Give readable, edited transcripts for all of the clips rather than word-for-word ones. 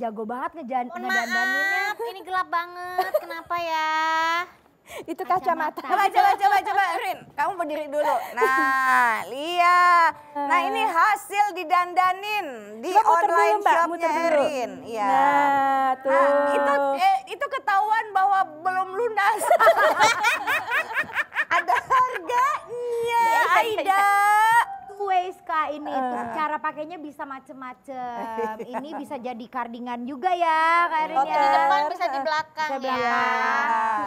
jago banget Mohon maaf, ini gelap banget. Kenapa ya? Itu kacamata. Coba Rin, kamu berdiri dulu. Nah, lihat. Nah, ini hasil didandanin di online shopnya Erin. Iya. Nah, tuh. Nah, itu ketahuan bahwa belum lunas. Ada harganya, Aida. Ways Kak ini tuh cara pakainya bisa macem-macem. Ini bisa jadi cardigan juga ya Kak Erin ya. Di depan bisa di belakang Bisa ya.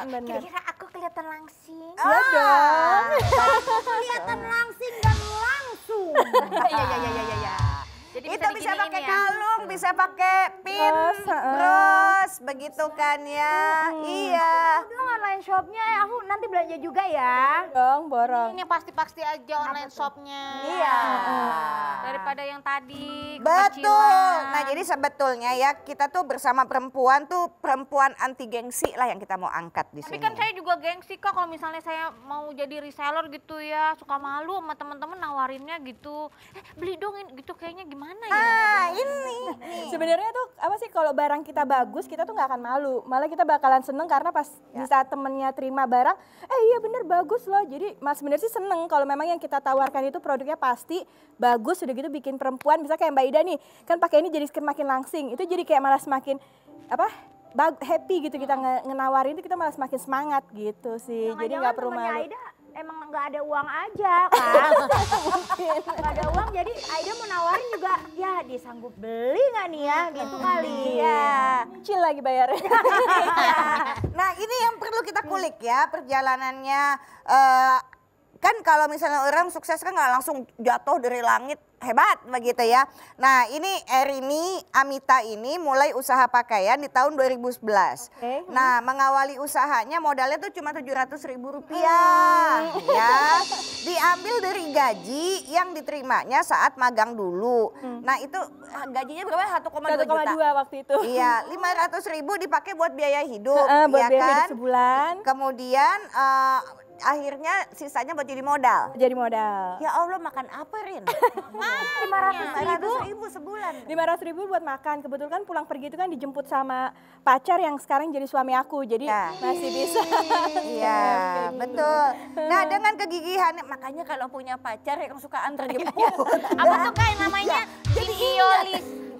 belakang. Kira-kira aku kelihatan langsing. Iya dong. Kelihatan langsing dan langsung. Iya. Jadi Itu bisa diginiin pakai ya. kalung, bisa pakai pin, bros, begitu kan ya. Iya. Udah online shopnya aku nanti belanja juga ya. Dong, borong. Ini pasti aja online shopnya. Iya. Daripada yang tadi Betul. kekecilan. Nah, jadi sebetulnya ya kita tuh bersama perempuan tuh perempuan anti gengsi lah yang kita mau angkat di Tapi sini. kan saya juga gengsi Kak kalau misalnya saya mau jadi reseller gitu ya. Suka malu sama teman-teman nawarinnya gitu. Beli dong ini gitu kayaknya gimana ya? Ah, ini. Sebenarnya tuh apa sih kalau barang kita bagus kita tuh nggak akan malu, malah kita bakalan seneng karena pas di saat temennya terima barang, iya bener bagus loh. Jadi mas sebenarnya sih seneng kalau memang yang kita tawarkan itu produknya pasti bagus, udah gitu bikin perempuan bisa kayak Mbak Ida nih kan pakai ini jadi semakin langsing, itu jadi kayak malah semakin apa happy gitu kita ngenawarin itu kita malah semakin semangat gitu sih. Jadi nggak perlu malu. Aida emang nggak ada uang aja kan. Nggak ada uang jadi Aida mau nawarin juga ya disanggup beli nggak nih ya gitu kali. Iya. Kecil lagi bayarnya. Nah, ini yang perlu kita kulik ya perjalanannya. Kan kalau misalnya orang sukses kan nggak langsung jatuh dari langit hebat begitu ya. Nah, ini Erini Amita ini mulai usaha pakaian di tahun 2011. Nah, mengawali usahanya modalnya tuh cuma Rp700.000 ya. Diambil dari gaji yang diterimanya saat magang dulu. Nah, itu gajinya berapa? 1,2 juta. 1,2 waktu itu. Iya, 500.000 dipakai buat biaya hidup, Buat ya biaya kan? hidup sebulan. Kemudian akhirnya sisanya buat jadi modal. Jadi modal. Ya Allah, makan apa Rin? 500.000 sebulan. 500.000 buat makan. Kebetulan kan pulang pergi itu kan dijemput sama pacar yang sekarang jadi suami aku. Jadi Ya. masih bisa. Iya, betul. Nah, dengan kegigihan, makanya kalau punya pacar yang suka antar jemput. Apa tuh kayak namanya?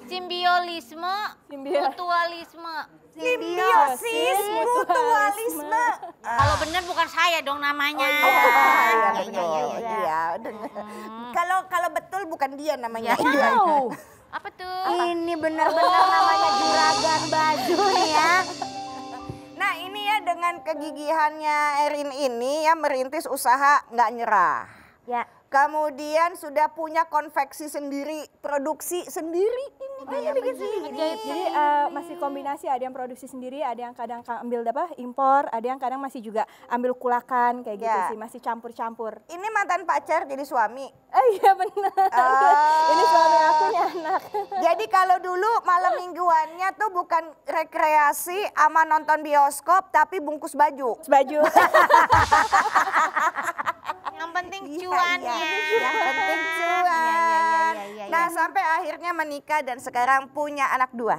Simbiolisme, mutualisme. Simbiosis, mutualisme. Kalau bener bukan saya dong namanya. Iya, kalau betul bukan dia namanya. Apa tuh? Ini benar-benar namanya juragan baju nih ya. Nah, ini ya dengan kegigihannya Erin ini ya merintis usaha nggak nyerah. Ya. Kemudian sudah punya konveksi sendiri, produksi sendiri ini. bikin sendiri. Jadi masih kombinasi, ada yang produksi sendiri, ada yang kadang ambil impor, ada yang kadang masih juga ambil kulakan kayak gitu Ya. sih, masih campur-campur. Ini mantan pacar jadi suami. Iya benar. Ini suami aku nih anak. Jadi kalau dulu malam mingguannya tuh bukan rekreasi sama nonton bioskop tapi bungkus baju. Baju. Yang penting cuannya. Yang penting cuan. Nah, sampai akhirnya menikah dan sekarang punya anak 2.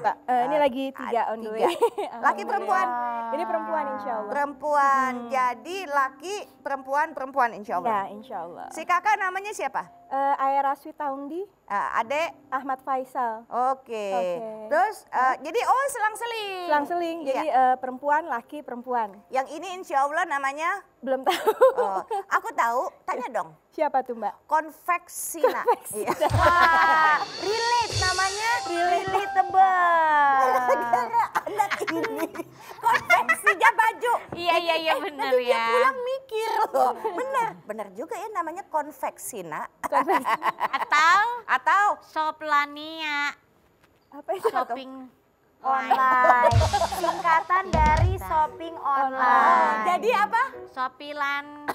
Ini lagi 3 on the way. Laki perempuan? Ini perempuan insya Allah. Perempuan. Jadi laki perempuan insya Allah. Ya insya Allah. Si kakak namanya siapa? Ayah Raswi Taundi, Adek? Ahmad Faisal. Oke. Terus jadi selang-seling. Selang-seling, Iya. jadi perempuan, laki, perempuan. Yang ini insya Allah namanya? Belum tahu. Oh, aku tahu, tanya dong. Siapa tuh Mbak? Konveksina. Iya. Wah, relate namanya. Relatable. Anak ini konveksinya baju. Iya benar Nanti dia ya. pulang mikir loh. Benar juga ya namanya konveksina. Atau Apa Soplania. itu? Shopping Online. Singkatan dari shopping online. jadi apa? Sopilan.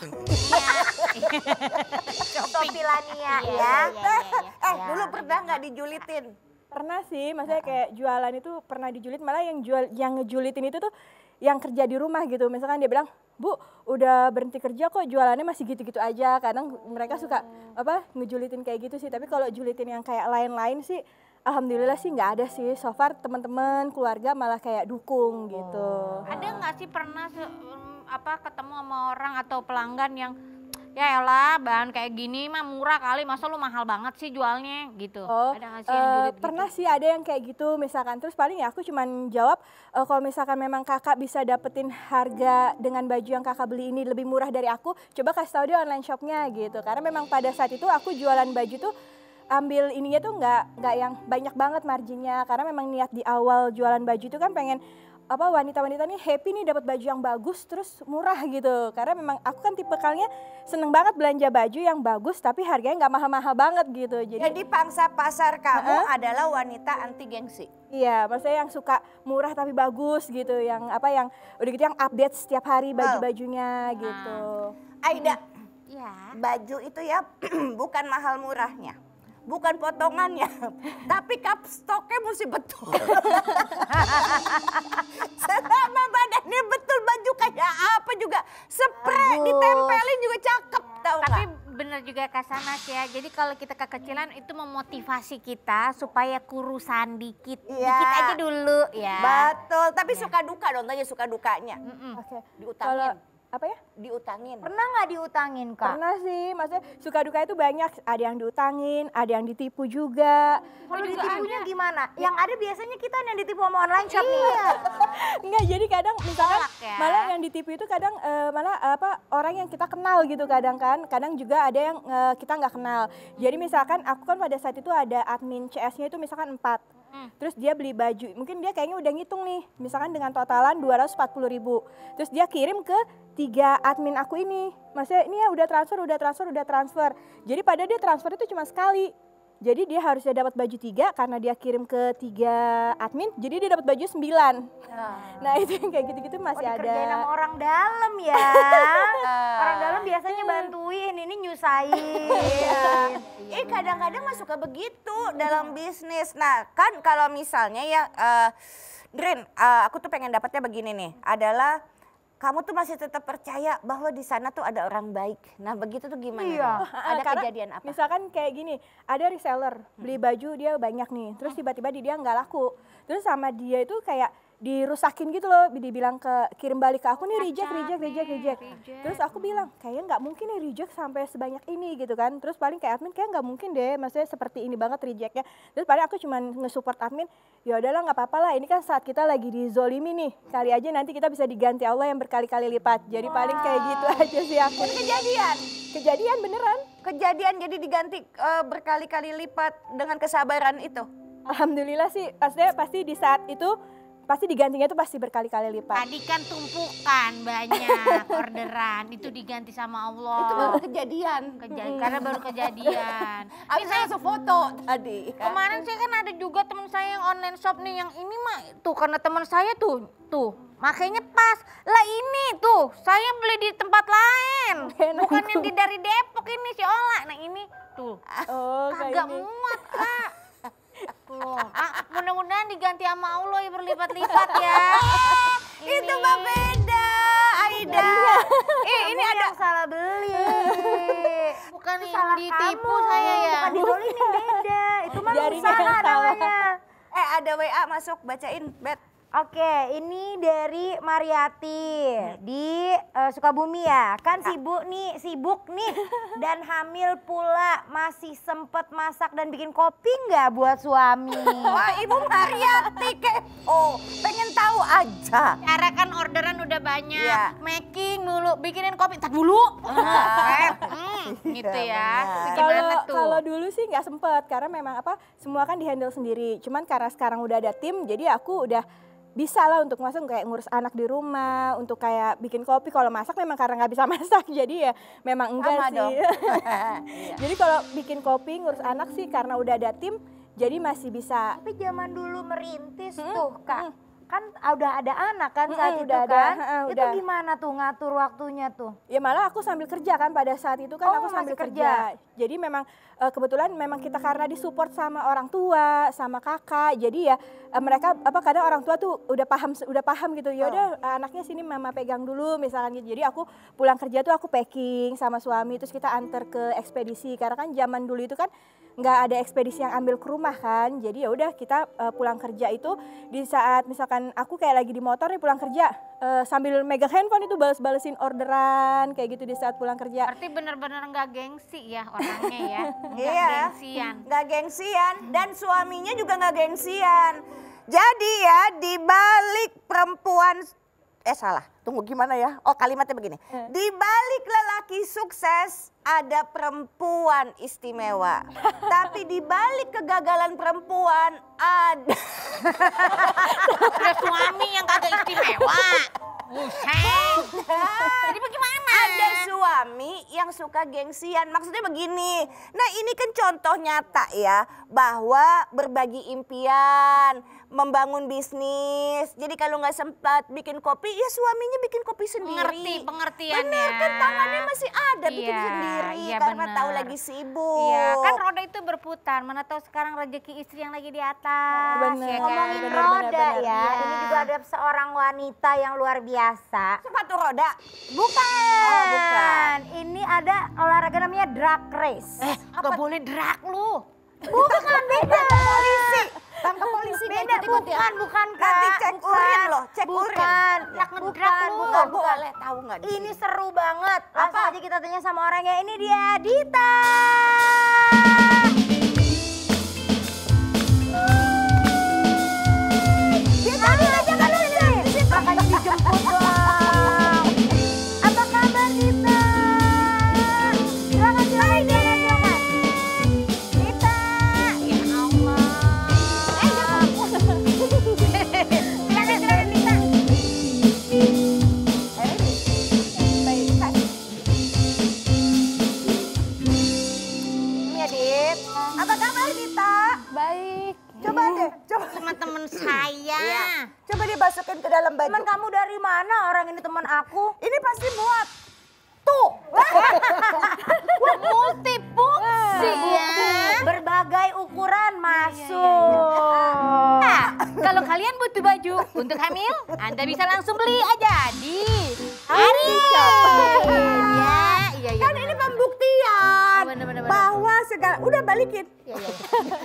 Shopilania Iya, ya. Dulu pernah nggak dijulitin? Pernah sih, maksudnya kayak jualan itu pernah dijulit, malah yang ngejulitin itu tuh yang kerja di rumah gitu. Misalkan dia bilang, "Bu, udah berhenti kerja kok jualannya masih gitu-gitu aja." Kadang mereka suka ngejulitin kayak gitu sih. Tapi kalau julitin yang kayak lain-lain sih Alhamdulillah sih nggak ada sih. So far teman-teman, keluarga malah kayak dukung gitu. Ada nggak sih pernah ketemu sama orang atau pelanggan yang ya elah bahan kayak gini mah murah kali, masa lu mahal banget sih jualnya gitu. Oh, Ada nggak sih yang julid gitu? pernah sih ada yang kayak gitu misalkan. Terus paling ya aku cuman jawab kalau misalkan memang kakak bisa dapetin harga dengan baju yang kakak beli ini lebih murah dari aku, coba kasih tahu dia online shopnya gitu. Karena memang pada saat itu aku jualan baju tuh ambil ininya tuh nggak yang banyak banget marginnya. Karena memang niat di awal jualan baju itu kan pengen wanita-wanita nih happy nih dapat baju yang bagus terus murah gitu. Karena memang aku kan tipikalnya seneng banget belanja baju yang bagus tapi harganya nggak mahal-mahal banget gitu. Jadi pangsa pasar kamu adalah wanita anti gengsi. Iya, maksudnya yang suka murah tapi bagus gitu, yang udah gitu yang update setiap hari baju-bajunya gitu. Aida, Iya. baju itu ya bukan mahal murahnya. Bukan potongannya, tapi cup stoknya mesti betul. Selama badannya betul, baju kayak apa juga, spray ditempelin juga cakep, tahu Tapi nggak? bener juga Kak Sanas ya, jadi kalau kita kekecilan itu memotivasi kita supaya kurusan dikit, Iya. dikit aja dulu ya. Betul, tapi suka duka dong, tanya suka dukanya. Oke. Diutangin, Apa ya? diutangin. Pernah nggak diutangin Kak? Pernah sih, maksudnya suka duka itu banyak. Ada yang diutangin, ada yang ditipu juga. Kalau ditipunya gimana? Yang ada biasanya kita yang ditipu sama online shop nih. Enggak, jadi kadang misalkan Tolak ya. malah yang ditipu itu kadang malah orang yang kita kenal gitu kadang kan. Kadang juga ada yang kita nggak kenal. Jadi misalkan aku kan pada saat itu ada admin CS-nya itu misalkan 4. Terus dia beli baju, mungkin dia kayaknya udah ngitung nih, misalkan dengan totalan 240.000. Terus dia kirim ke 3 admin aku ini. Maksudnya ini ya udah transfer. Jadi pada dia transfer itu cuma sekali. Jadi dia harusnya dapat baju 3 karena dia kirim ke 3 admin, jadi dia dapat baju 9. Nah itu yang kayak gitu-gitu masih ada. Dikerjain sama orang dalam ya. Orang dalam biasanya bantuin, ini nyusahin. Kadang-kadang mah suka begitu dalam bisnis. Nah kan kalau misalnya ya, Drin, aku tuh pengen dapatnya begini nih, adalah kamu tuh masih tetap percaya bahwa di sana tuh ada orang baik. Nah begitu tuh gimana? Iya. Rin? Ada Karena kejadian apa? Misalkan kayak gini, ada reseller beli baju dia banyak nih, terus tiba-tiba dia nggak laku, terus sama dia itu kayak dirusakin gitu loh, dibilang kirim balik ke aku nih reject. Terus aku bilang kayaknya nggak mungkin nih reject sampai sebanyak ini gitu kan. Terus paling kayak admin kayak nggak mungkin deh, maksudnya seperti ini banget rejectnya. Terus paling aku cuman nge-support admin, ya udahlah nggak apa-apa lah, ini kan saat kita lagi dizolimi nih, kali aja nanti kita bisa diganti Allah yang berkali-kali lipat. Jadi paling kayak gitu aja sih aku. Kejadian beneran. Kejadian jadi diganti berkali-kali lipat dengan kesabaran itu. Alhamdulillah sih, maksudnya pasti di saat itu pasti digantinya tuh pasti berkali-kali lipat. Tadi kan tumpukan banyak orderan, itu diganti sama Allah. Itu baru kejadian. Karena baru kejadian. Abis saya langsung foto tadi. Kemarin sih kan ada juga teman saya yang online shop nih, yang ini mah tuh karena teman saya tuh makanya pas lah ini tuh saya beli di tempat lain, bukan yang dari Depok ini si Ola. Nah ini tuh Oh, kagak kayak ini. muat Kak. Tuh, mudah-mudahan diganti sama Allah ya berlipat-lipat ya. Itu mah beda, Aida. Ini ada yang salah beli. Bukan Itu yang salah ditipu kamu. saya ya. Bukan dizolimin, beda. Itu mah Jaringan usaha yang salah. namanya. Ada WA masuk, bacain, Bet. Oke, ini dari Mariati di Sukabumi ya. Kan sibuk nih dan hamil pula, masih sempet masak dan bikin kopi nggak buat suami? Wah, Ibu Mariati pengen tahu aja. Cara kan orderan udah banyak, Iya. making dulu, bikinin kopi, tar dulu. Gitu ya. Gimana tuh? Kalau dulu sih nggak sempet karena memang semua kan dihandle sendiri. Cuman karena sekarang udah ada tim, jadi aku udah bisa lah untuk masak, kayak ngurus anak di rumah, untuk kayak bikin kopi. Kalau masak memang karena nggak bisa masak, jadi ya memang enggak Sama sih. dong. Jadi kalau bikin kopi, ngurus anak sih karena udah ada tim, jadi masih bisa. Tapi zaman dulu merintis tuh Kak, kan udah ada anak kan saat itu udah ada, kan? Itu udah. gimana tuh ngatur waktunya tuh? Ya malah aku sambil kerja kan pada saat itu kan, Oh, aku sambil masih kerja. Jadi memang kebetulan memang kita karena disupport sama orang tua, sama kakak. Jadi ya mereka kadang orang tua tuh udah paham gitu. Ya udah anaknya sini mama pegang dulu misalkan gitu. Jadi aku pulang kerja tuh aku packing sama suami, terus kita antar ke ekspedisi. Karena kan zaman dulu itu kan nggak ada ekspedisi yang ambil ke rumah kan. Jadi ya udah kita pulang kerja itu di saat misalkan aku kayak lagi di motor nih pulang kerja sambil megang handphone itu bales-balesin orderan kayak gitu di saat pulang kerja. Berarti bener-bener nggak gengsi ya orangnya ya. Nggak Iya. gengsian. Nggak gengsian dan suaminya juga nggak gengsian. Jadi ya di balik perempuan salah. Tunggu gimana ya? Oh kalimatnya begini. Di balik lelaki sukses ada perempuan istimewa. Tapi di balik kegagalan perempuan ada Ada suami yang kagak istimewa. Buset. Jadi bagaimana? Ada suami yang suka gengsian. Maksudnya begini. Nah ini kan contoh nyata ya. Bahwa berbagi impian. Membangun bisnis. Jadi kalau nggak sempat bikin kopi ya suaminya bikin kopi sendiri. Mengerti pengertiannya. Bener kan tangannya masih ada bikin Iya, sendiri. iya, Karena bener. tahu lagi sibuk. Iya, kan roda itu berputar. Mana tahu sekarang rezeki istri yang lagi di atas. Bener. Ya kan? Ngomongin bener, roda bener. ya, Iya. ini juga ada seorang wanita yang luar biasa. Sepatu roda. Bukan. Oh, bukan. Ini ada olahraga namanya drag race. Gak boleh drag lu. Bukan beda. Polisi. Tangkap polisi nggak Beda, ikut-ikut ya? bukan Kak. Nanti cek Bukan. urin loh, cek urin. Bukan, Nak ngedrak lu. bukan. Boleh tahu nggak di Ini sini? seru banget. Langsung aja kita tanya sama orangnya. Ini dia Dita. Dita, jangan lu ini. Makanya dijemput dong. Apa kabar Dita? Silakan, silakan. Dita. Ya Allah. Silakan, silakan Dita. Ini ya Dit. Apa kabar Dita? Baik. Coba deh, coba. Teman-teman saya. Iya. Coba dimasukin ke dalam baju. Teman kamu dari mana? Orang ini teman aku. Ini pasti muat. Tuh. Multifungsi ya. Berbagai ukuran masuk. Nah, kalau kalian butuh baju untuk hamil, Anda bisa langsung beli aja di Arin. Ya, iya. Kan ini pembuktian Bener. bahwa segala udah balikin. Iya.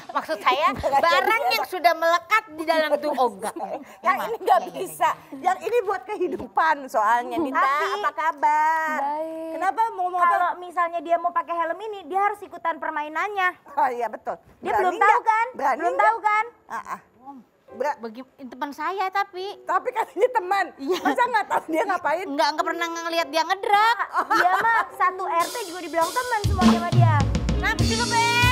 Maksud saya barang yang sudah melekat di dalam tuh enggak. Yang ini nggak bisa. Yang ini buat kehidupan soalnya. Dita, Tapi- apa kabar? Baik. Kenapa mau ngomong apa? Kalau misalnya dia mau pakai helm ini, dia harus ikutan permainannya. Oh iya betul. Dia Berani belum nggak? tahu kan? Berani Belum nggak? tahu kan? Bagi teman saya tapi Tapi kan ini teman. Masa nggak tahu dia ngapain? enggak pernah ngelihat dia ngedrak. Dia mah satu RT juga dibilang teman semuanya sama dia. Kenapa sih lu, Be?